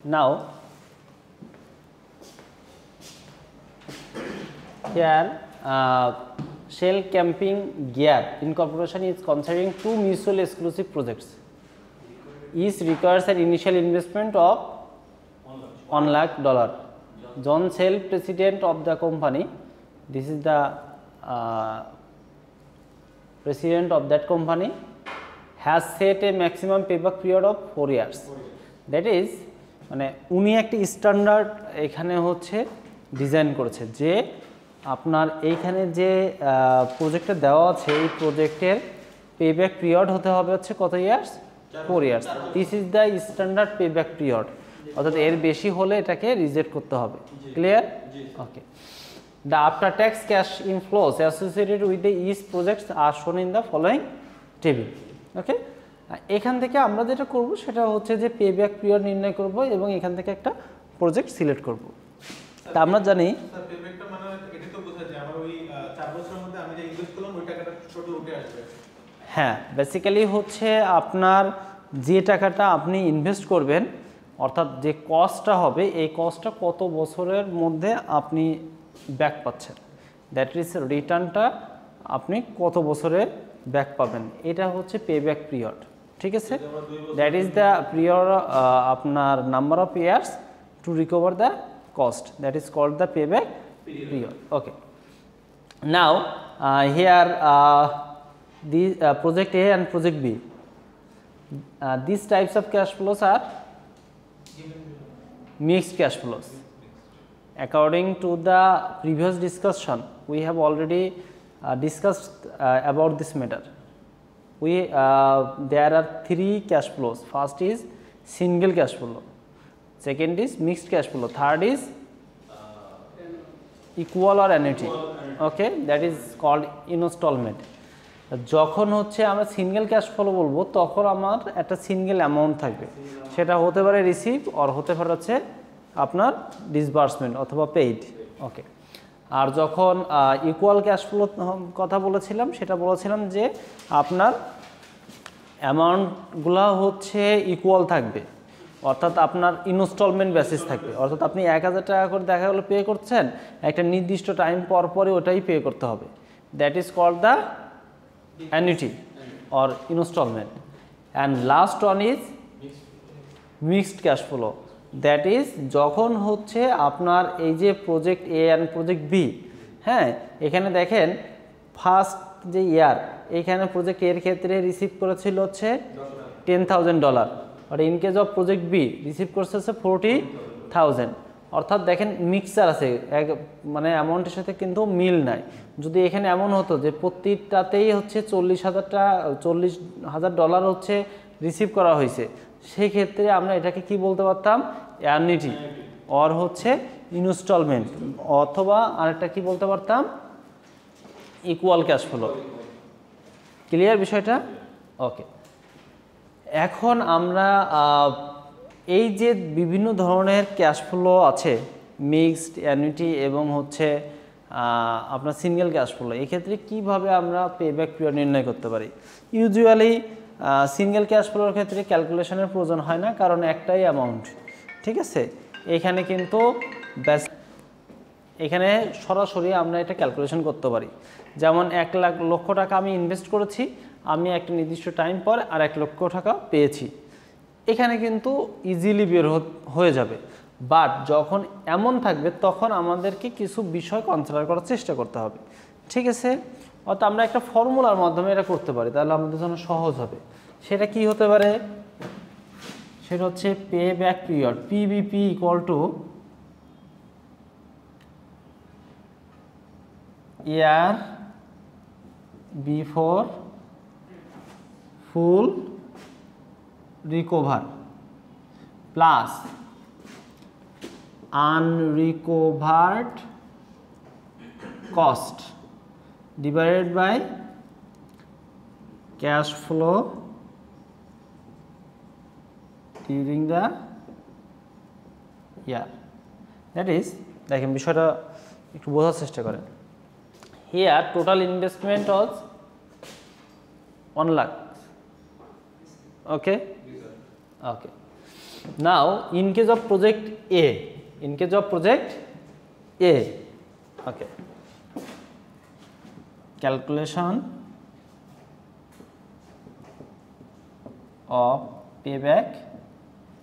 Now, here Shell Camping Gear Incorporation is considering two mutually exclusive projects. Each requires an initial investment of $1 lakh. John Shell, president of the company, this is the president of that company, has set a maximum payback period of 4 years. That is, মানে উনি একটা standard এখানে হচ্ছে design করেছে যে আপনার এইখানে যে প্রজেক্টটা দেওয়া আছে এই প্রজেক্টের পেব্যাক পিরিয়ড হতে হবে হচ্ছে কত years? 4 years. This is the standard payback period, অর্থাৎ এর বেশি হলে এটাকে রিজেক্ট করতে হবে। Clear? Okay. The after tax cash inflows associated with the each projects are shown in the following table. ওকে, এখান থেকে আমরা যেটা করব সেটা হচ্ছে যে পেব্যাক পিরিয়ড নির্ণয় করব এবং এখান থেকে একটা প্রজেক্ট সিলেক্ট করব। তা আমরা জানি স্যার পেব্যাকটা মানে এটা তো বোঝা যায় আমার ওই 4 বছরের মধ্যে আমি যে ইনভেস্ট করলাম ওই টাকাটা টোটাল উঠে আসবে। হ্যাঁ, বেসিক্যালি হচ্ছে আপনার যে টাকাটা আপনি ইনভেস্ট করবেন অর্থাৎ যে কস্টটা হবে এই কস্টটা কত বছরের মধ্যে আপনি ব্যাক পাচ্ছেন, দ্যাট ইজ রিটার্নটা আপনি কত বছরে ব্যাক পাবেন, এটা হচ্ছে পেব্যাক পিরিয়ড। ঠিক আছে, দ্যাট ইজ দ্য পিরিয়ড আপনার number of years to recover the cost, that is called the payback period. Okay, now here the project A and project B, these types of cash flows are mixed cash flows. According to the previous discussion, we have already discussed about this matter. There are 3 cash flows. First is single cash flow, second is mixed cash flow, third is equal or annuity. Okay, that is called installment. যখন হচ্ছে আমরা single cash flow বলবো তখন আমার একটা single amount থাকবে, সেটা হতে পারে রিসিভ আর হতে পারে হচ্ছে আপনার ডিসবার্সমেন্ট অথবা পেইড। ওকে, আর যখন ইকুয়াল ক্যাশ ফ্লো কথা বলেছিলাম সেটা বলেছিলাম যে আপনার অ্যামাউন্টগুলো হচ্ছে ইকুয়াল থাকবে, অর্থাৎ আপনার ইনস্টলমেন্ট বেসিস থাকবে, অর্থাৎ আপনি 1000 টাকা করে দেখা গেলো পে করছেন, একটা নির্দিষ্ট টাইম পর পরে ওটাই পে করতে হবে, that is called the annuity or instalment. And last one is mixed cash flow, that is যখন হচ্ছে আপনার এই যে project A and project B, হ্যাঁ এখানে দেখেন ফার্স্ট যে ইয়ার এইখানে প্রজেক্ট এর ক্ষেত্রে রিসিভ করেছিল হচ্ছে $10,000, আর in case of project B receive করছে হচ্ছে 40,000, অর্থাৎ দেখেন মিক্সচার আছে, মানে অ্যামাউন্টের সাথে কিন্তু মিল নাই। যদি এখানে এমন হতো যে প্রতিটাতেই হচ্ছে $40,000 হচ্ছে রিসিভ করা হয়েছে, সেই ক্ষেত্রে আমরা এটাকে কি বলতে পারতাম? অ্যানুইটি অর হচ্ছে ইনস্টলমেন্ট, অথবা আরেকটা কি বলতে পারতাম? Equal cash flow. ক্লিয়ার বিষয়টা? ওকে, এখন আমরা এই যে বিভিন্ন ধরনের ক্যাশ ফ্লো আছে মিক্সড, অ্যানুইটি এবং হচ্ছে আপনার সিঙ্গেল ক্যাশ ফ্লো, এক্ষেত্রে কীভাবে আমরা পেব্যাক পিরিয়ড নির্ণয় করতে পারি? ইউজুয়ালি সিঙ্গেল ক্যাশ ফ্লোর ক্ষেত্রে ক্যালকুলেশনের প্রয়োজন হয় না, কারণ একটাই অ্যামাউন্ট। ঠিক আছে, এখানে কিন্তু ব্যাস এখানে সরাসরি আমরা এটা ক্যালকুলেশন করতে পারি। যেমন 1 লক্ষ টাকা আমি ইনভেস্ট করেছি, আমি একটা নির্দিষ্ট টাইম পর আর 1 লক্ষ টাকা পেয়েছি, এখানে কিন্তু ইজিলি বের হয়ে যাবে। বাট যখন এমন থাকবে তখন আমাদেরকে কিছু বিষয় কনসিডার করার চেষ্টা করতে হবে। ঠিক আছে, অর্থাৎ আমরা একটা ফর্মুলার মাধ্যমে এটা করতে পারি, তাহলে আমাদের জন্য সহজ হবে। সেটা কি হতে পারে? সেটা হচ্ছে payback period, PBP equal to year before full recover plus unrecovered cost divided by cash flow during the year. That is, দেখেন বিষয়টা একটু বোঝার চেষ্টা করেন। Here total investment was 1 lakh. Okay? Okay. Now, in case of project A, okay, calculation of payback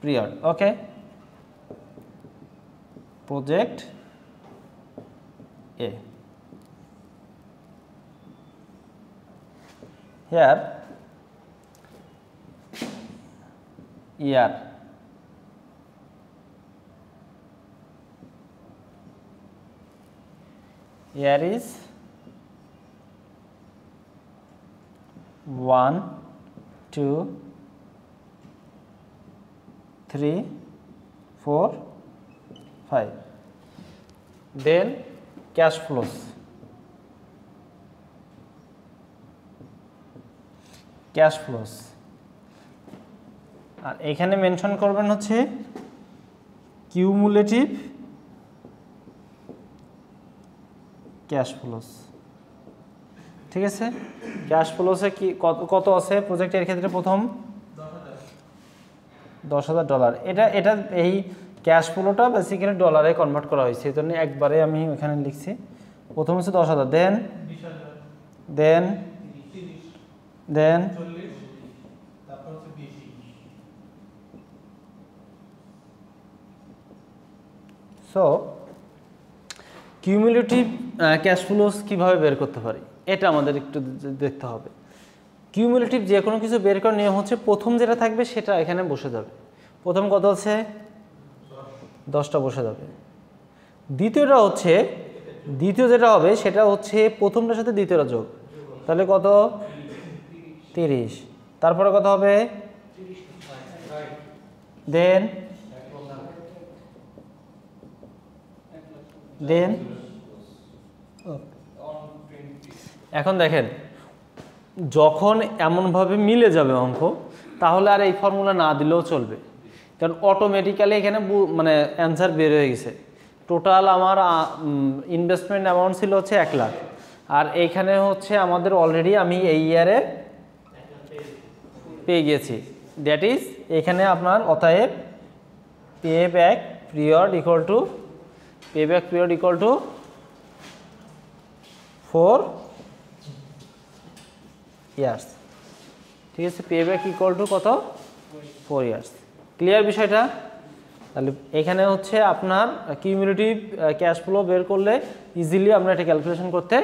period. Okay, project A. Here year, here is 1, 2, 3, 4, 5. Then cash flows. আর এখানে mention করবেন হচ্ছে cumulative cash flows. ঠিক আছে, cash ফ্লোসে কি কত আছে প্রজেক্টের ক্ষেত্রে? প্রথম $10,000। এটা এই ক্যাশ ফ্লোটা বেসিক্যালি ডলারে কনভার্ট করা হয়েছে, এই জন্য একবারে আমি এখানে লিখছি। প্রথম হচ্ছে 10,000, দেন সো কিউমুলেটিভ ক্যাশ ফ্লোস কীভাবে বের করতে পারি এটা আমাদের একটু দেখতে হবে। কিউমুলেটিভ যে কোনো কিছু বের করার নিয়ম হচ্ছে প্রথম যেটা থাকবে সেটা এখানে বসে যাবে। প্রথম কত আছে? 10টা বসে যাবে। দ্বিতীয় যেটা হবে সেটা হচ্ছে প্রথমটার সাথে দ্বিতীয়টা যোগ, তাহলে কত? 30। তারপরে কত হবে? দেন এখন দেখেন, যখন এমনভাবে মিলে যাবে অঙ্ক, তাহলে আর এই ফর্মুলা না দিলেও চলবে, কারণ অটোমেটিক্যালি এখানে মানে অ্যান্সার বের হয়ে গেছে। টোটাল আমার ইনভেস্টমেন্ট অ্যামাউন্ট ছিল হচ্ছে 1 লাখ, আর এইখানে হচ্ছে আমাদের অলরেডি আমি এই ইয়ারে পেয়ে গেছি। দ্যাট ইজ এখানে আপনার অতএব payback period equal to 4 years. ঠিক আছে, পেব্যাক ইকুয়াল টু কত? 4 ইয়ার্স। ক্লিয়ার বিষয়টা? তাহলে এখানে হচ্ছে আপনার কিউমুলেটিভ ক্যাশ ফ্লো বের করলে ইজিলি আমরা এটা ক্যালকুলেশন করতে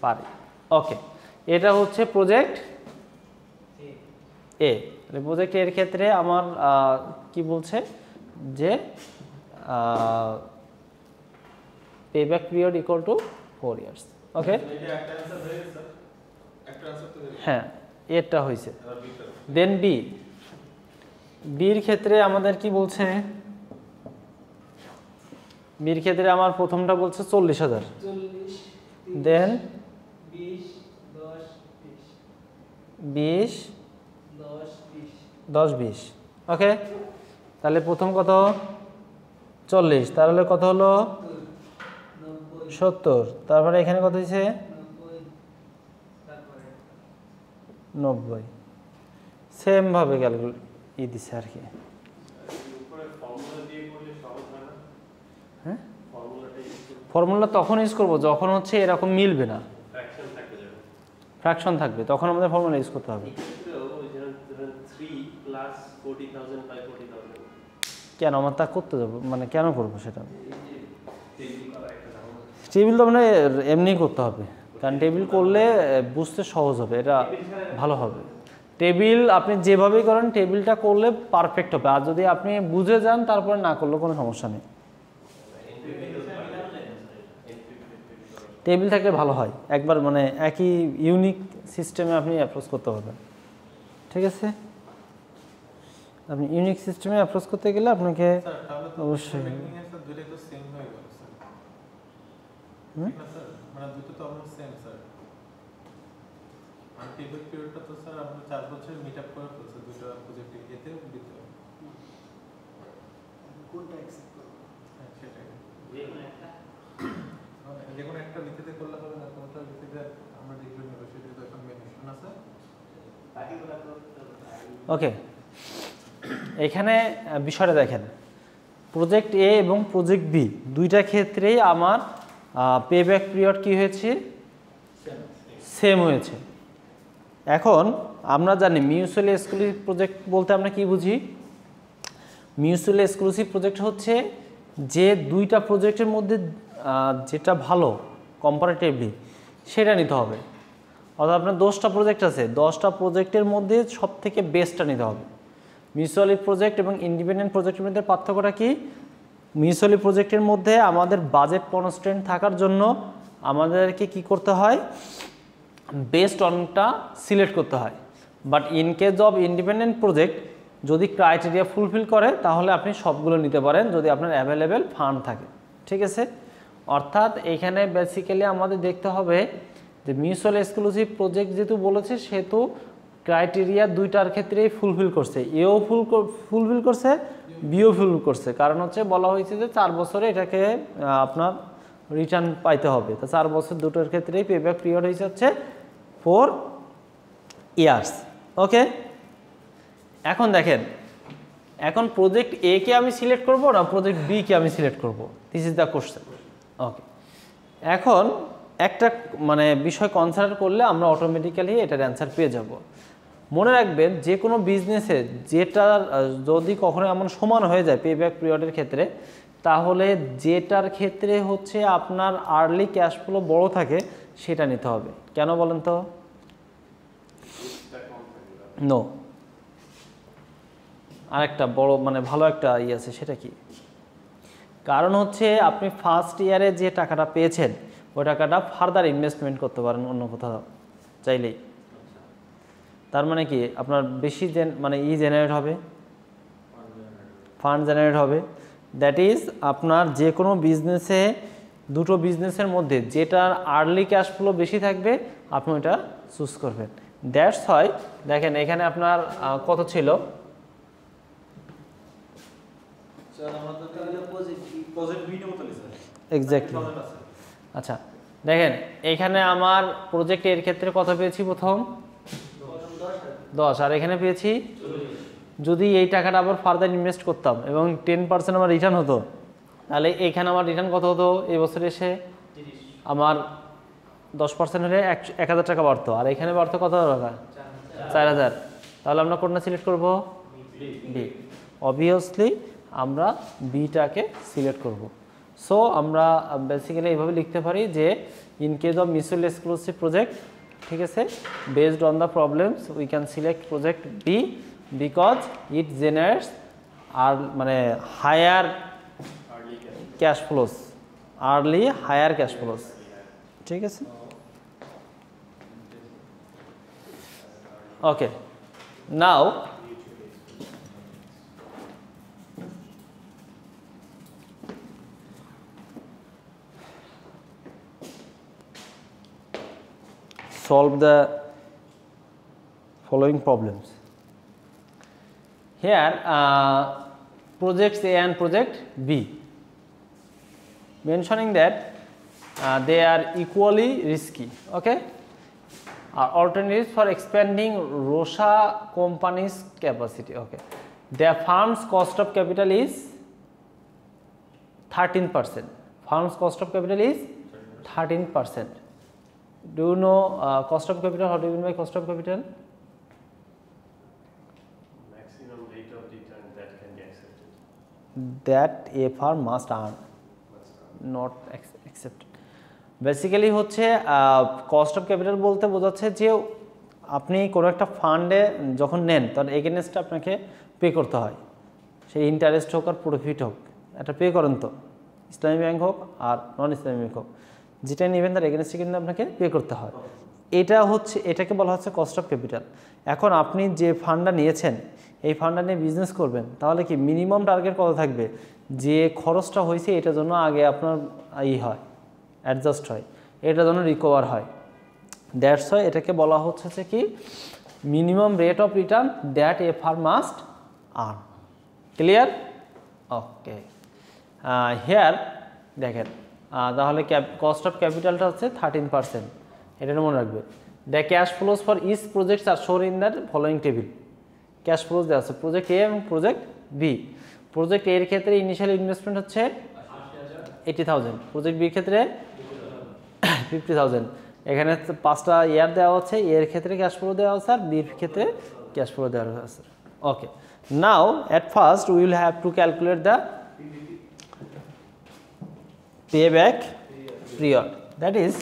পারি। ওকে, এটা হচ্ছে প্রজেক্ট এ। প্রজেক্ট এর ক্ষেত্রে আমার কি বলছে যে payback period equal to 4 years. Okay, হ্যাঁ এটা হয়েছে। দেন বির ক্ষেত্রে আমাদের কি বলছে? বির ক্ষেত্রে আমার প্রথমটা বলছে 40,000, দেন 20, 10, 20। ওকে, তাহলে প্রথম কত? 40, তাহলে কত হলো? 70। তারপরে এখানে কত দিয়েছে? 90। সেম ভাবে ক্যালকুলেট দিচ্ছে আর কি। হ্যাঁ, ফর্মুলা তখন ইউজ করবো যখন হচ্ছে এরকম মিলবে না, ফ্র্যাকশন থাকবে, তখন আমাদের ফর্মুলা ইউজ করতে হবে। কেন আমার তা করতে যাবো, মানে কেন করবো সেটা? টেবিল তো মানে এমনি করতে হবে, কারণ টেবিল করলে বুঝতে সহজ হবে, এটা ভালো হবে। টেবিল আপনি যেভাবেই করেন টেবিলটা করলে পারফেক্ট হবে, আর যদি আপনি বুঝে যান তারপরে না করলে কোনো সমস্যা নেই। টেবিল থাকলে ভালো হয়, একবার মানে একই ইউনিক সিস্টেমে আপনি অ্যাপ্রোচ করতে পারবেন। ঠিক আছে, আপনি ইউনিক সিস্টেমে অ্যাপ্রোচ করতে গেলে আপনাকে অবশ্যই মানে দুটো তো অলমোস্ট সেম স্যার। আর পেব্যাক পিরিয়ডটা তো স্যার আমরা 4 বছর মিট আপ করে ফেলছি দুটো প্রজেক্টে, এতে দিতে হবে কোনটা অ্যাকসেপ্ট করব? হ্যাঁ সেটাই, যেকোনো একটা ভিত্তিতে করলে হবে না, কোনটা ভিত্তিতে আমরা দেখব নেগোশিয়েট তো এখন মেনশন আছে বাকিগুলো তো। ওকে, এখানে বিষয়টা দেখেন, প্রজেক্ট এ এবং প্রজেক্ট বি দুইটা ক্ষেত্রেই আমার পেব্যাক পিরিয়ড কি হয়েছে, সেম হয়েছে। এখন আমরা জানি মিউচুয়ালি এক্সক্লুসিভ প্রজেক্ট বলতে আমরা কি বুঝি? মিউচুয়ালি এক্সক্লুসিভ প্রজেক্ট হচ্ছে যে দুইটা প্রজেক্টের মধ্যে যেটা ভালো কম্পারেটিভলি সেটা নিতে হবে। অর্থাৎ আপনার 10টা প্রজেক্ট আছে, 10টা প্রজেক্টের মধ্যে সব থেকে বেস্টটা নিতে হবে। মিউচুয়ালি প্রজেক্ট এবং ইন্ডিপেন্ডেন্ট প্রজেক্টের মধ্যে পার্থক্যটা কি? মিউচুয়ালি প্রজেক্টের মধ্যে আমাদের বাজেট কনস্ট্রেন্ট থাকার জন্য আমাদেরকে কি করতে হয়, বেস্ট অনটা সিলেক্ট করতে হয়। But in case of independent project যদি ক্রাইটেরিয়া ফুলফিল করে তাহলে আপনি সবগুলো নিতে পারেন যদি আপনার অ্যাভেলেবেল ফান্ড থাকে, ঠিক আছে? অর্থাৎ এইখানে বেসিক্যালি আমাদের দেখতে হবে যে মিউচুয়াল এক্সক্লুসিভ প্রজেক্ট যেহেতু বলেছে সেহেতু ক্রাইটেরিয়া দুইটার ক্ষেত্রেই ফুলফিল করছে, এও ফুলফিল করছে, বিও ফুলফিল করছে। কারণ হচ্ছে বলা হয়েছে যে 4 বছরে এটাকে আপনার রিটার্ন পাইতে হবে। তো 4 বছর দুটোর ক্ষেত্রেই পেব্যাক পিরিয়ড হচ্ছে 4 ইয়ার্স। ওকে, এখন দেখেন, এখন প্রজেক্ট এ কে আমি সিলেক্ট করব না প্রজেক্ট বি কে আমি সিলেক্ট করব, দিস ইজ দ্য কোশ্চেন। ওকে, এখন একটা মানে বিষয় কনসিডার করলে আমরা অটোমেটিক্যালি এটার অ্যান্সার পেয়ে যাব। মনে রাখবেন যে কোনো বিজনেসে যেটার যদি কখনো এমন সমান হয়ে যায় পেব্যাক পিরিয়ডের ক্ষেত্রে, তাহলে যেটার ক্ষেত্রে হচ্ছে আপনার আর্লি ক্যাশ ফ্লো বড় থাকে সেটা নিতে হবে। কেন বলেন তো? নো, আরেকটা বড় মানে ভালো একটা আছে, সেটা কি? কারণ হচ্ছে আপনি ফার্স্ট ইয়ারে যে টাকাটা পেয়েছেন ওই টাকাটা ফার্দার ইনভেস্টমেন্ট করতে পারেন অন্য কোথাও চাইলেই। তার মানে কি আপনার বেশি মানে জেনারেট হবে, ফান্ড জেনারেট হবে। দ্যাট ইজ আপনার যে কোনো বিজনেসে দুটো বিজনেসের মধ্যে যেটার আর্লি ক্যাশ ফ্লো বেশি থাকবে আপনি ওটা চুজ করবেন। দ্যাটস হয় দেখেন এখানে আপনার কত ছিল, এক্স্যাক্টলি। আচ্ছা দেখেন এখানে আমার প্রজেক্ট এর ক্ষেত্রে কত পেয়েছি, প্রথম 10, আর এখানে পেয়েছি। যদি এই টাকাটা আবার ফার্দার ইনভেস্ট করতাম এবং 10% আমার রিটার্ন হতো, তাহলে এখানে আমার রিটার্ন কত হতো এই বছরে এসে? আমার 10% হলে 1000 টাকা বাড়তো, আর এখানে বাড়তো কত টাকা? 4000। তাহলে আমরা কোনটা সিলেক্ট করব? বি। অবভিয়াসলি আমরা বিটাকে সিলেক্ট করব। সো আমরা বেসিক্যালি এইভাবে লিখতে পারি যে in case of mutual exclusive project, ঠিক আছে, based on the problems we can select project B because it generates আর মানে higher cash flows, early higher cash flows, ঠিক আছে। Okay, now solve the following problems. Here projects A and project B, mentioning that they are equally risky. Okay, alternatives for expanding Rosha company's capacity. Okay, their firm's cost of capital is 13%. Firm's cost of capital is 13%. Do you know cost of capital? How do you mean by cost of capital? Maximum rate of return that can be accepted. That a firm must earn, not accepted. Basically হচ্ছে cost of capital বলতে বোঝাচ্ছে যে আপনি কোনো একটা ফান্ডে যখন নেন তখন এগেনস্টে আপনাকে পে করতে হয়, সেই ইন্টারেস্ট হোক আর প্রফিট হোক, এটা পে করেন তো, ইসলামী ব্যাংক হোক আর নন ইসলামী ব্যাংক হোক, যেটা নেবেন তার এগেনস্টে কিন্তু আপনাকে পে করতে হয়। এটা হচ্ছে, এটাকে বলা হচ্ছে কস্ট অফ ক্যাপিটাল। এখন আপনি যে ফান্ডটা নিয়েছেন এই ফান্ডটা নিয়ে বিজনেস করবেন, তাহলে কি মিনিমাম টার্গেট কত থাকবে? যে খরচটা হয়েছে এটার জন্য আগে আপনার হয় অ্যাডজাস্ট হয়, এটার জন্য রিকভার হয়। দ্যাটস হয় এটাকে বলা হচ্ছে যে কি minimum rate of return that a firm must earn. Clear? Okay, here দেখেন তাহলে কস্ট অফ ক্যাপিটালটা হচ্ছে 13%, এটা মনে রাখবে। The cash flows for each projects are shown in the following table. Cash flows দেওয়া আছে প্রজেক্ট এ এবং প্রজেক্ট বি। প্রজেক্ট এর ক্ষেত্রে ইনিশিয়াল ইনভেস্টমেন্ট হচ্ছে 80,000, প্রজেক্ট বির ক্ষেত্রে 50,000। এখানে 5টা ইয়ার দেওয়া হচ্ছে, এর ক্ষেত্রে ক্যাশ ফ্লো দেওয়া আছে আর বির ক্ষেত্রে ক্যাশ ফ্লো দেওয়া আছে। Okay, now at first we will have to calculate the payback period, that is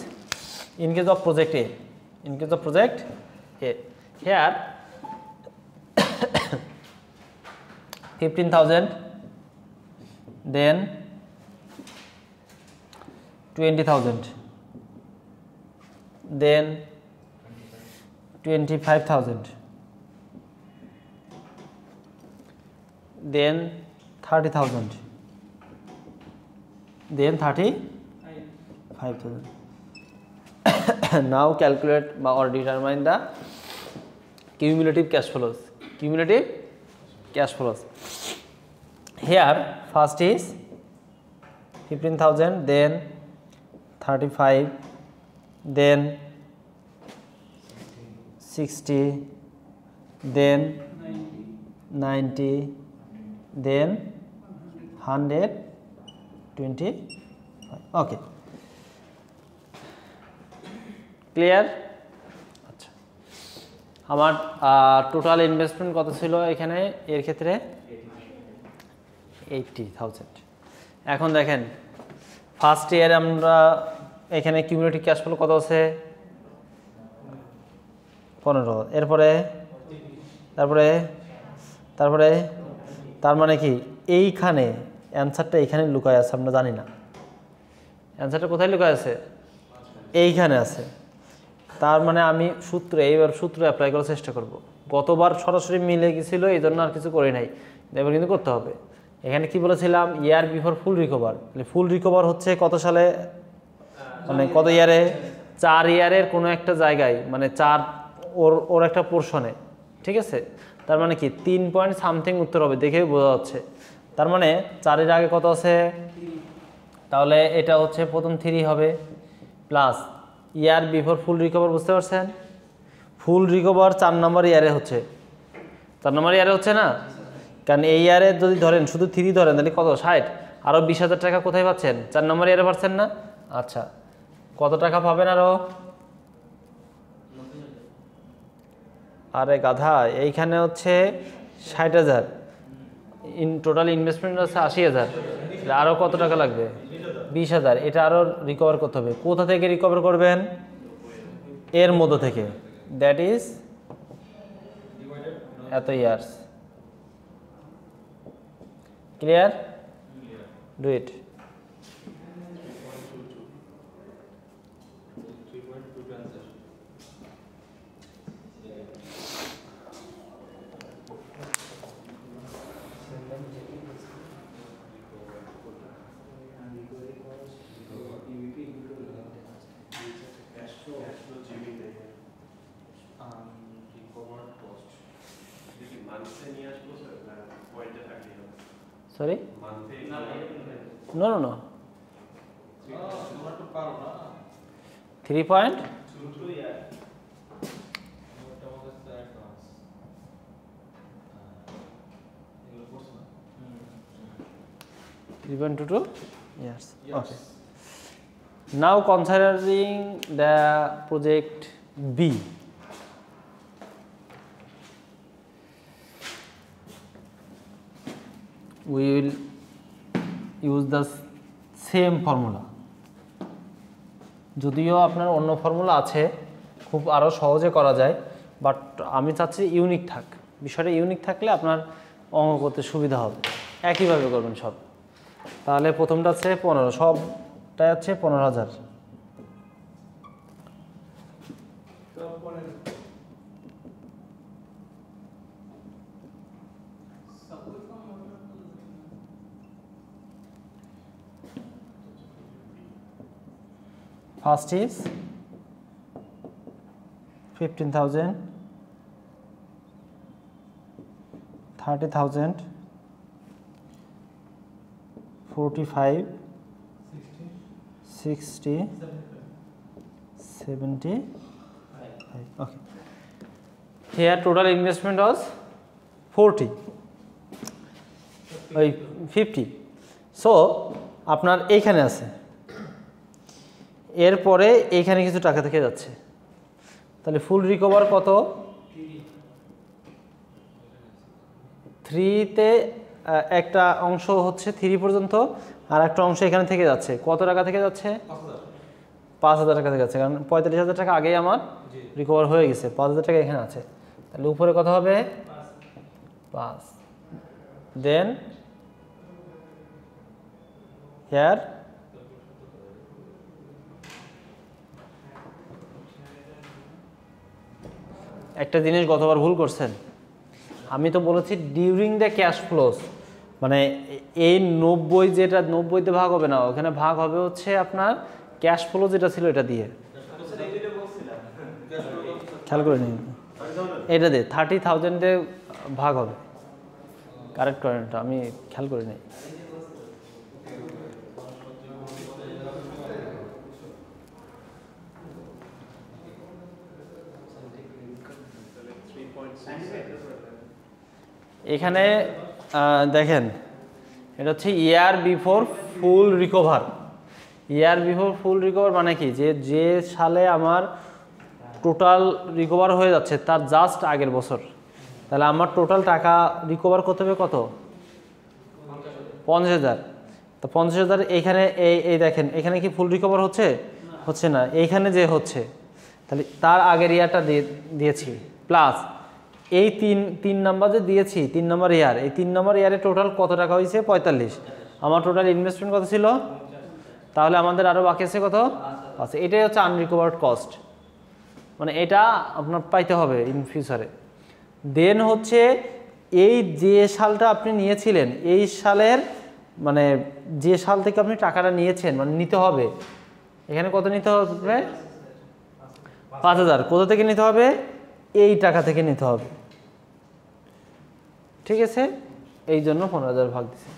in case of project A. In case of project A, here 15,000, then 20,000, then 25,000, then 30,000, then 35,000. Now calculate or determine the cumulative cash flows. Cumulative cash flows. Here first is 15,000, then 35, then 60, then 90, then 125. Okay, clear? আচ্ছা, আমার total investment কত ছিল এখানে এর ক্ষেত্রে 80,000। এখন দেখেন first ইয়ারে আমরা এখানে কিউমুলেটিভ ক্যাশ ফ্লো কত আছে 15, এরপরে তারপরে তার মানে কি এইখানে অ্যান্সারটা এইখানে লুকায় আছে, আমরা জানি না অ্যান্সারটা কোথায় লুকায় আছে, এইখানে আছে। তার মানে আমি এইবার সূত্র অ্যাপ্লাই করার চেষ্টা করব। গতবার সরাসরি মিলে গেছিলো এই জন্য আর কিছু করি নাই, এবার কিন্তু করতে হবে। এখানে কি বলেছিলাম, ইয়ার বিফোর ফুল রিকভার। ফুল রিকভার হচ্ছে কত সালে, মানে কত ইয়ারে, 4 ইয়ারের কোনো একটা জায়গায়, মানে 4 ওর একটা পোর্শনে, ঠিক আছে। তার মানে কি 3 পয়েন্ট সামথিং উত্তর হবে, দেখেই বোঝা যাচ্ছে। তার মানে 4-এর আগে কত আছে, তাহলে এটা হচ্ছে প্রথম 3 হবে, প্লাস ইয়ার বিফোর ফুল রিকভার, বুঝতে পারছেন। ফুল রিকভার 4 নম্বর ইয়ারে হচ্ছে, 4 নম্বর ইয়ারে হচ্ছে না, কারণ এই ইয়ারে যদি ধরেন শুধু 3 ধরেন তাহলে কত 60, আরও 20,000 টাকা কোথায় পাচ্ছেন, 4 নম্বর ইয়ারে পাচ্ছেন না। আচ্ছা, কত টাকা পাবেন আরও, আরে গাধা, এইখানে হচ্ছে 60,000, টোটাল ইনভেস্টমেন্ট আছে 80,000, আরও কত টাকা লাগবে 20,000। এটা আরও রিকভার করতে হবে। কোথা থেকে রিকভার করবেন, এর মধ্য থেকে, দ্যাট ইজ এত years. Clear? Do it. Sorry? No. 3 point? 3.22 years. Okay. Now considering the project B. We will use the same formula. যদিও আপনার অন্য ফর্মুলা আছে, খুব আরও সহজে করা যায়, বাট আমি চাচ্ছি ইউনিক থাক। বিষয়টা ইউনিক থাকলে আপনার অঙ্ক করতে সুবিধা হবে। একইভাবে করবেন সব। তাহলে প্রথমটা আছে 15, সবটাই আছে 15,000। First is 15,000, 30,000, 45, 60, 75. Okay. Here total investment was 40 ওই 50। সো আপনার এইখানে আছে, এরপরে এইখানে কিছু টাকা থেকে যাচ্ছে, তাহলে ফুল রিকভার কত? 3-তে একটা অংশ হচ্ছে 3 পর্যন্ত, আর একটা অংশ এখানে থেকে যাচ্ছে। কত টাকা থেকে যাচ্ছে? 5,000 টাকা থেকে যাচ্ছে, কারণ 45,000 টাকা আগেই আমার রিকভার হয়ে গেছে, 5,000 টাকা এখানে আছে। তাহলে উপরে কত হবে? 5। দেন হিয়ার একটা জিনিস গতবার ভুল করছেন, আমি তো বলেছি ডিউরিং দ্য ক্যাশ ফ্লোস, মানে এই 90 যেটা 90-তে ভাগ হবে না, ওখানে ভাগ হবে হচ্ছে আপনার ক্যাশ ফ্লো যেটা ছিল এটা দিয়ে। খেয়াল করে নিন, এটা দিয়ে 30,000-এ ভাগ হবে। কারেক্ট করেন, এটা আমি খেয়াল করে নিই। এখানে দেখেন, এটা হচ্ছে ইয়ার বিফোর ফুল রিকভার। ইয়ার বিফোর ফুল রিকভার মানে কি, যে সালে আমার টোটাল রিকভার হয়ে যাচ্ছে তার জাস্ট আগের বছর। তাহলে আমার টোটাল টাকা রিকভার করতে হবে কত? 50,000। তো 50,000 এইখানে এই দেখেন, এখানে কি ফুল রিকভার হচ্ছে? হচ্ছে না। এইখানে যে হচ্ছে, তাহলে তার আগের ইয়ারটা দিয়েছি, প্লাস এই তিন নাম্বার যে দিয়েছি, 3 নম্বর ইয়ার, এই 3 নম্বর ইয়ারে টোটাল কত টাকা হয়েছে? 45। আমার টোটাল ইনভেস্টমেন্ট কত ছিল? তাহলে আমাদের আরও বাকি আছে কত? আচ্ছা, এটাই হচ্ছে আনরিকভার্ড কস্ট, মানে এটা আপনার পাইতে হবে ইন ফিউচারে। দেন হচ্ছে এই যে সালটা আপনি নিয়েছিলেন, এই সালের মানে যে সাল থেকে আপনি টাকাটা নিয়েছেন, মানে নিতে হবে, এখানে কত নিতে হবে? 5,000। কোথা থেকে নিতে হবে? এই টাকা থেকে নিতে হবে, ঠিক আছে? এই জন্য 15,000 ভাগ দিচ্ছে।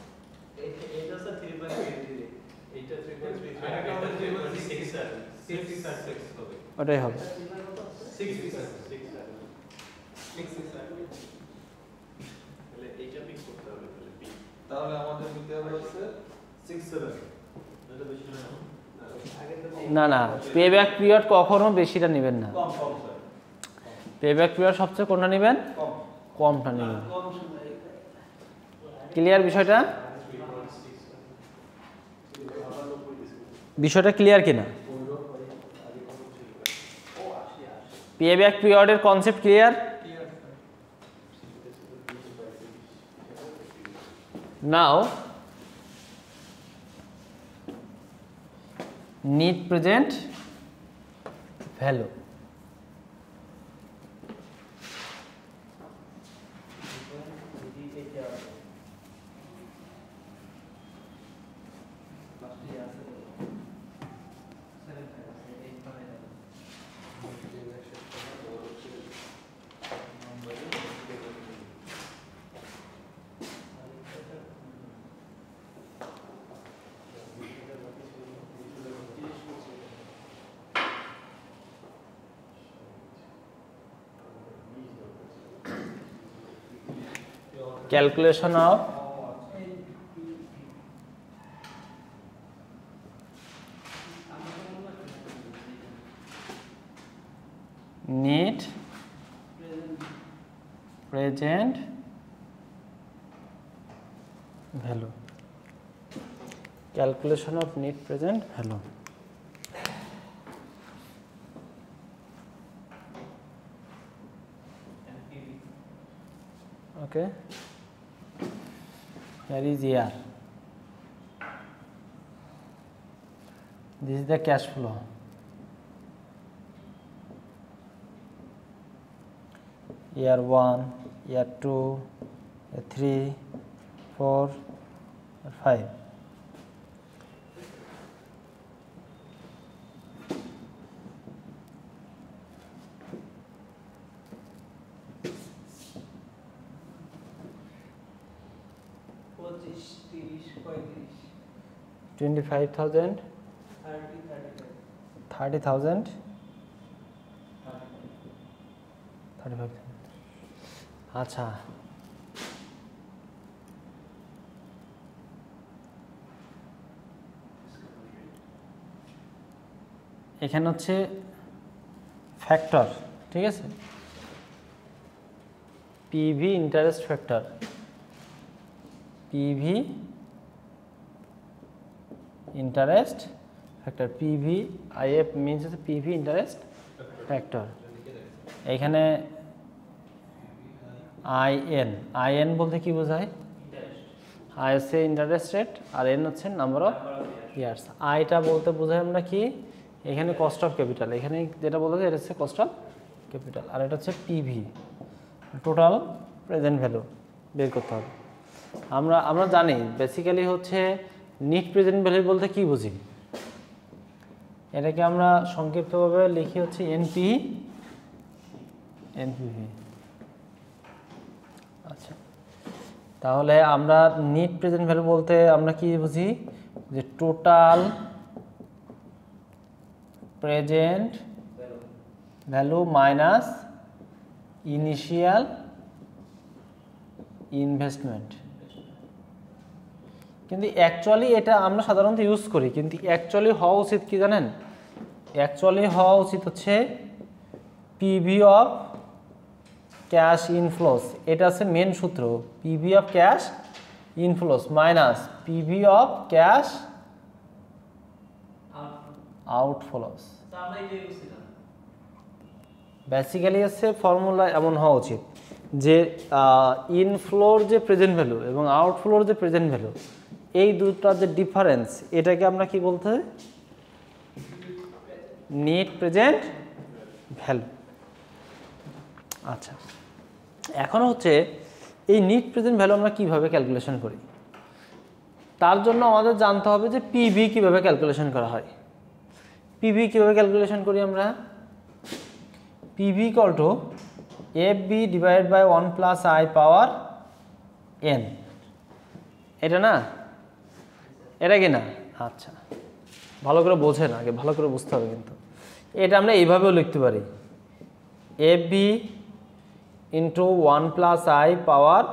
ওটাই হবে। তাহলে আমাদের নিতে হবে হচ্ছে 6-7। না, পে ব্যাক পিরিয়ড কখনো বেশিটা নেবেন না। পে ব্যাক পিরিয়ড সবচেয়ে কোনটা নেবেন? কমটা নেবেন। ক্লিয়ার বিষয়টা? বিষয়টা ক্লিয়ার কিনা? পে ব্যাক পিরিয়ডের concept clear? Now need present value, calculation of net present value, calculation of net present value. Okay, here is year, this is the cash flow, year 1, year 2, year 3, 4, 5. $25,000, 30,000, 35,000। আচ্ছা, এখানে হচ্ছে factor, ঠিক আছে, PV interest factor, PV interest factor, PV if means হচ্ছে PV interest factor. এইখানে in, in বলতে কি বোঝায়? আই হচ্ছে ইন্টারেস্ট রেট আর এন হচ্ছে নাম্বার অফ ইয়ার্স। আইটা বলতে বোঝায় আমরা কি, এখানে কস্ট অফ ক্যাপিটাল, এখানে যেটা বলা যায় এটা হচ্ছে কস্ট অফ ক্যাপিটাল, আর এটা হচ্ছে পিভি, টোটাল প্রেজেন্ট ভ্যালু বের করতে হবে। আমরা জানি বেসিক্যালি হচ্ছে নিট প্রেজেন্ট ভ্যালু বলতে কি বুঝি, এটাকে আমরা সংক্ষিপ্তভাবে লিখি হচ্ছে এনপিভি। আচ্ছা, তাহলে আমরা নিট প্রেজেন্ট ভ্যালু বলতে আমরা কি বুঝি, যে total present value minus initial investment. কিন্তু অ্যাকচুয়ালি এটা আমরা সাধারণত ইউজ করি, কিন্তু অ্যাকচুয়ালি হওয়া উচিত কি জানেন, অ্যাকচুয়ালি হওয়া উচিত হচ্ছে পিভি অফ ক্যাশ ইনফ্লোস। এটা হচ্ছে মেন সূত্র, PV of cash inflows minus PV of cash outflows. Basically হচ্ছে ফর্মুলা এমন হওয়া উচিত যে ইনফ্লোর যে প্রেজেন্ট ভ্যালু এবং আউটফ্লোর যে প্রেজেন্ট ভ্যালু, এই দুটার যে ডিফারেন্স, এটাকে আমরা কি বলতে হয়, নেট প্রেজেন্ট ভ্যালু। আচ্ছা, এখন হচ্ছে এই নেট প্রেজেন্ট ভ্যালু আমরা কিভাবে ক্যালকুলেশন করি, তার জন্য আমাদের জানতে হবে যে পিভি কিভাবে ক্যালকুলেশন করা হয়। পিভি কিভাবে ক্যালকুলেশন করি আমরা, PV equal to FB divided by 1 plus I power N, এটা না, এটা কি না? আচ্ছা, ভালো করে বোঝেন, আগে ভালো করে বুঝতে হবে। কিন্তু এটা আমরা এইভাবেও লিখতে পারি, FB into 1 plus I power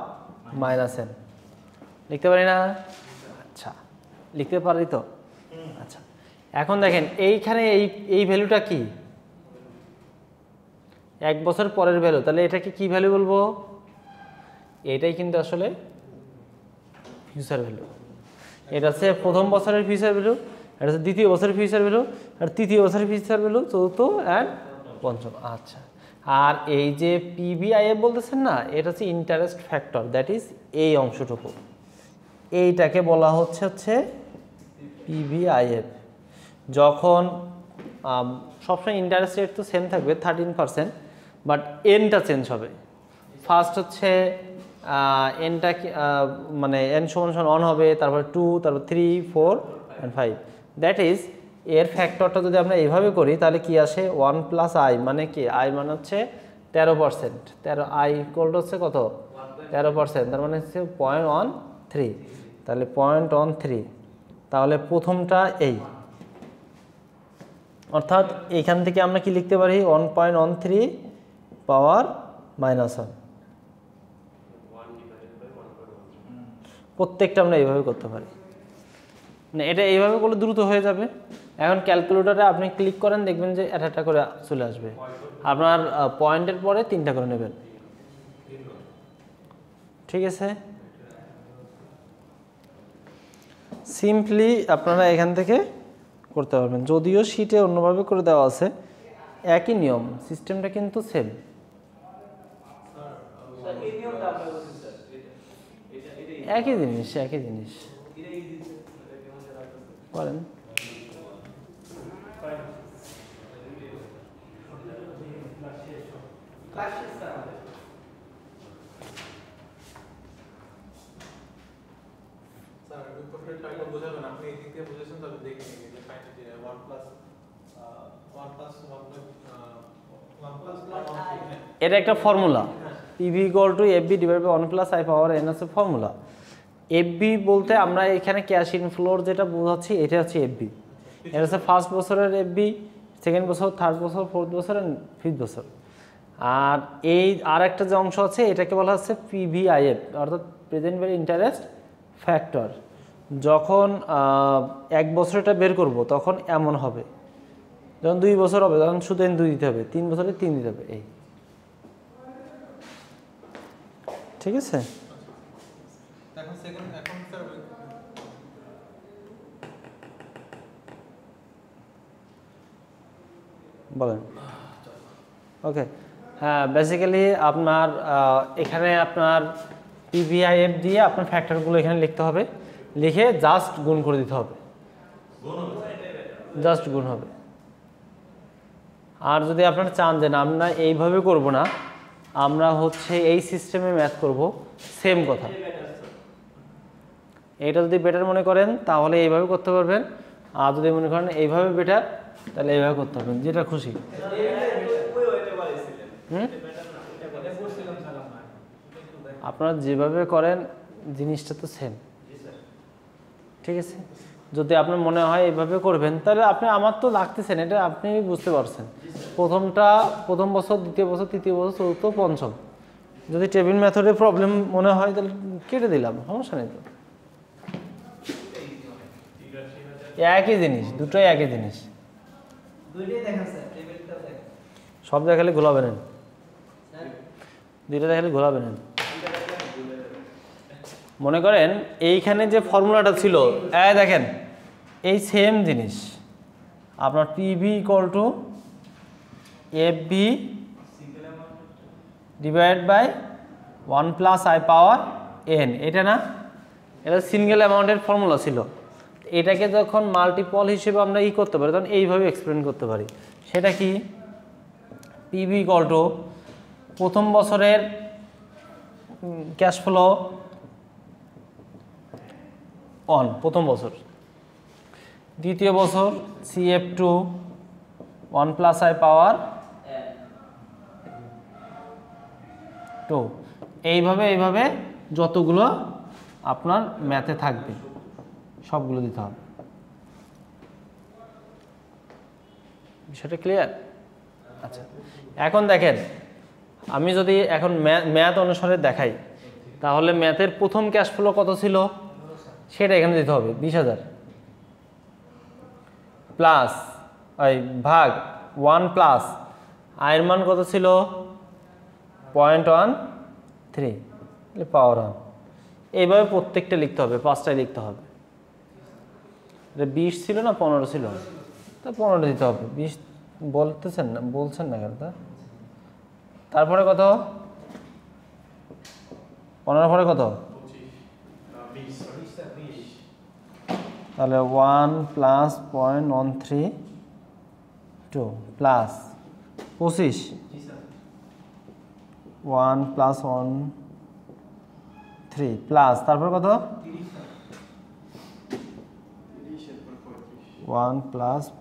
minus N, লিখতে পারি না? আচ্ছা, লিখতে পারি তো। আচ্ছা, এখন দেখেন এইখানে এই ভ্যালুটা কি, 1 বছর পরের ভ্যালু, তাহলে এটাকে কি ভ্যালু বলবো? এটাই কিন্তু আসলে ফিউচার ভ্যালু। এটা হচ্ছে প্রথম বছরের ফিউচার ভ্যালু, এটা হচ্ছে দ্বিতীয় বছরের ফিউচার ভ্যালু, আর তৃতীয় বছরের ফিউচার ভ্যালু, চতুর্থ অ্যান্ড পঞ্চম। আচ্ছা, আর এই যে পিভিআইএফ বলতেছেন না, এটা হচ্ছে ইন্টারেস্ট ফ্যাক্টর, দ্যাট ইজ এই অংশটুকু, এইটাকে বলা হচ্ছে পিভিআইএফ। যখন সবসময় ইন্টারেস্ট রেট তো সেম থাকবে 13%, বাট এনটা চেঞ্জ হবে। ফার্স্ট হচ্ছে এনটা মানে এন সমান 1 হবে, তারপর 2, তারপর 3, 4 and 5। দ্যাট ইজ এর ফ্যাক্টরটা যদি আমরা এইভাবে করি তাহলে কি আসে, 1 প্লাস আই মানে কি, আই মানে হচ্ছে 13%, 13 আই ইকুয়াল টু হচ্ছে কত, 13%, তার মানে হচ্ছে 0.13, তাহলে 0.13, তাহলে প্রথমটা এই, অর্থাৎ এইখান থেকে আমরা কি লিখতে পারি, 1.13 পাওয়ার মাইনাস 1, প্রত্যেকটা আমরা এইভাবে করতে পারি। না, এটা এইভাবে করলে দ্রুত হয়ে যাবে। এখন ক্যালকুলেটরে আপনি ক্লিক করেন, দেখবেন যে একটা করে চলে আসবে, আপনার পয়েন্টের পরে 3টা করে নেবেন, ঠিক আছে। সিম্পলি আপনারা এখান থেকে করতে পারবেন, যদিও শিটে অন্যভাবে করে দেওয়া আছে, একই নিয়ম, সিস্টেমটা কিন্তু সেম। একই জিনিস করেন। বোঝাবেন আপনি এই দিক দিয়ে বুঝেছেন, তবে দেখে নিন যে 1 প্লাস এটা একটা formula, PV equal to FB divide by 1 plus I power N হচ্ছে ফর্মুলা। এফবি বলতে আমরা এখানে ক্যাশ ইনফ্লোর যেটা বোঝাচ্ছি, এটা হচ্ছে এফবি। এটা হচ্ছে ফার্স্ট বছরের এফবি, সেকেন্ড বছর, থার্ড বছর, ফোর্থ বছর এন্ড ফিফথ বছর। আর এই আর একটা যে অংশ আছে এটাকে বলা হচ্ছে পিভিআইএফ, অর্থাৎ প্রেজেন্ট ভ্যালু ইন্টারেস্ট যখন 2 বছর হবে তখন শুধু n 2 দিতে হবে, 3 বছরে 3 দিতে হবে, এই ঠিক আছে। এখন সেকেন্ড এখন স্যার বলেন। ওকে, হ্যাঁ, বেসিক্যালি আপনার এখানে আপনার PVIF দিয়ে আপনার ফ্যাক্টরগুলো এখানে লিখতে হবে, লিখে জাস্ট গুণ করে দিতে হবে, জাস্ট গুণ হবে। আর যদি আপনারা চান যে না আমরা এইভাবে করব না, আমরা হচ্ছে এই সিস্টেমে ম্যাথ করব, সেম কথা। এটা যদি বেটার মনে করেন তাহলে এইভাবে করতে পারবেন, আর যদি মনে করেন এইভাবে বেটার তাহলে এইভাবে করতে পারবেন, যেটা খুশি। আপনারা যেভাবে করেন জিনিসটা তো সেম, ঠিক আছে। যদি আপনার মনে হয় এইভাবে করবেন তাহলে আপনি, আমার তো লাগতেছেন এটা আপনি বুঝতে পারছেন, প্রথম বছর, দ্বিতীয় বছর, তৃতীয় বছর, চতুর্থ, পঞ্চম, যদি টেবিল মেথডে প্রবলেম মনে হয় তাহলে কেটে দিলাম, সমস্যা নেই তো। একই জিনিস, দুটোই একই জিনিস, সব দেখালে ঘোলাবে না, দুইটা দেখালে ঘোলাবে না। মনে করেন এইখানে যে ফর্মুলাটা ছিল, দেখেন এই সেম জিনিস আপনার PV = FB divide by 1 + I power n, এটা না, এটা সিঙ্গেল অ্যামাউন্টের ফর্মুলা ছিল। এটাকে যখন মাল্টিপল হিসেবে আমরা করতে পারি তখন এইভাবে এক্সপ্লেন করতে পারি। সেটা কি, PV = প্রথম বছরের ক্যাশ ফ্লো 1 প্রথম বছর, দ্বিতীয় বছর CF2 1 + I পাওয়ার 2, এইভাবে যতগুলো আপনার ম্যাথে থাকবে সবগুলো দিতে হবে। বিষয়টা ক্লিয়ার? আচ্ছা, এখন দেখেন আমি যদি এখন ম্যাথ অনুসারে দেখাই তাহলে ম্যাথের প্রথম ক্যাশ ফ্লো কত ছিল সেটা এখানে দিতে হবে 20,000 প্লাস ভাগ 1 প্লাস আয়ের মান কত ছিল 0.13 পাওয়ার 1। এইভাবে প্রত্যেকটা লিখতে হবে, 5টাই লিখতে হবে। এটা 20 ছিল না 15 ছিল, তা 15 দিতে হবে। 20 বলতেছেন না, বলছেন না কেন? তারপরে কত, 15 পরে কত, তাহলে 1 + 0.132 প্লাস 25, 1 + 1 3 প্লাস তারপর কত 1 +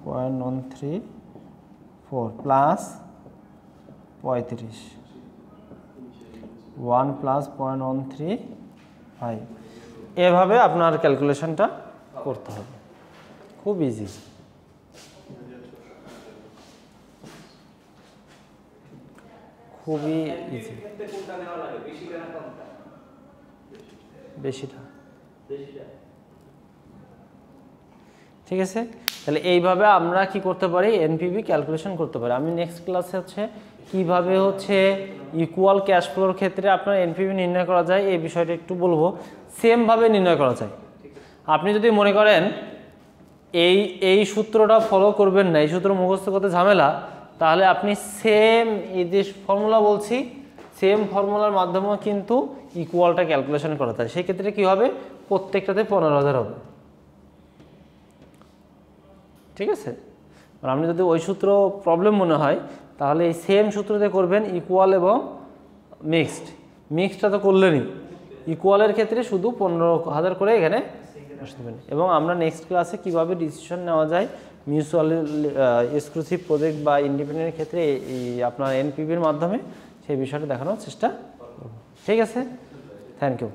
0.134 প্লাস 35, 1 + 0.135। এভাবে আপনার ক্যালকুলেশনটা করতে হবে, খুব ইজি। খুবই ইজি। বেশিটা, ঠিক আছে। তাহলে এইভাবে আমরা কি করতে পারি, এনপিভি ক্যালকুলেশন করতে পারি। আমি নেক্সট ক্লাসে হচ্ছে কিভাবে হচ্ছে ইকুয়াল ক্যাশ ফ্লোর ক্ষেত্রে আপনার এনপিভি নির্ণয় করা যায় এই বিষয়টা একটু বলবো। সেমভাবে নির্ণয় করা যায়। আপনি যদি মনে করেন এই সূত্রটা ফলো করবেন না, এই সূত্র মুখস্থ করতে ঝামেলা, তাহলে আপনি সেম এই যে ফর্মুলা বলছি সেম ফর্মুলার মাধ্যমেও কিন্তু ইকুয়ালটা ক্যালকুলেশন করা যায়। সেক্ষেত্রে কী হবে, প্রত্যেকটাতে 15,000 হবে, ঠিক আছে। আর আপনি যদি ওই সূত্র প্রবলেম মনে হয় তাহলে এই সেম সূত্রতে করবেন ইকুয়াল এবং মিক্সড। মিক্সডটা তো করলেনই, ইকুয়ালের ক্ষেত্রে শুধু 15,000 করে এখানে বসে দেবেন। এবং আমরা নেক্সট ক্লাসে কীভাবে ডিসিশন নেওয়া যায় মিউচুয়াল এক্সক্লুসিভ প্রজেক্ট বা ইন্ডিপেন্ডেন্ট ক্ষেত্রে এই আপনার এনপিভির মাধ্যমে সেই বিষয়টা দেখানোর চেষ্টা করব। ঠিক আছে, থ্যাংক ইউ।